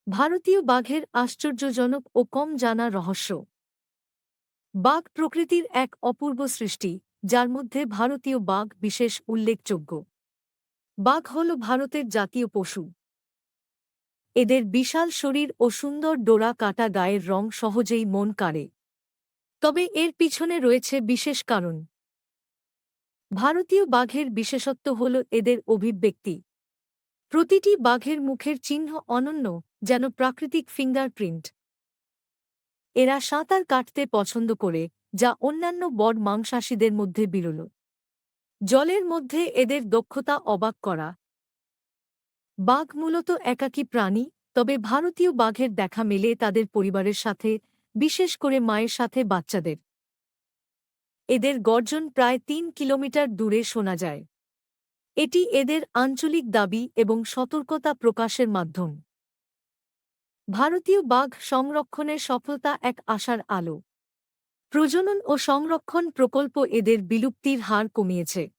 ভারতীয় বাঘের আশ্চর্যজনক ও কম জানা রহস্য। বাঘ প্রকৃতির এক অপূর্ব সৃষ্টি, যার মধ্যে ভারতীয় বাঘ বিশেষ উল্লেখযোগ্য। বাঘ হল ভারতের জাতীয় পশু। এদের বিশাল শরীর ও সুন্দর ডোরা কাটা গায়ের রং সহজেই মন কাড়ে। তবে এর পিছনে রয়েছে বিশেষ কারণ। ভারতীয় বাঘের বিশেষত্ব হল এদের অভিব্যক্তি। প্রতিটি বাঘের মুখের চিহ্ন অনন্য, যেন প্রাকৃতিক ফিঙ্গারপ্রিন্ট। এরা সাঁতার কাটতে পছন্দ করে, যা অন্যান্য বড় মাংসাশীদের মধ্যে বিরল। জলের মধ্যে এদের দক্ষতা অবাক করা। বাঘ মূলত একাকী প্রাণী, তবে ভারতীয় বাঘের দেখা মেলে তাদের পরিবারের সাথে, বিশেষ করে মায়ের সাথে বাচ্চাদের। এদের গর্জন প্রায় ৩ কিলোমিটার দূরে শোনা যায়। এটি এদের আঞ্চলিক দাবি এবং সতর্কতা প্রকাশের মাধ্যম। ভারতীয় বাঘ সংরক্ষণের সফলতা এক আশার আলো। প্রজনন ও সংরক্ষণ প্রকল্প এদের বিলুপ্তির হার কমিয়েছে।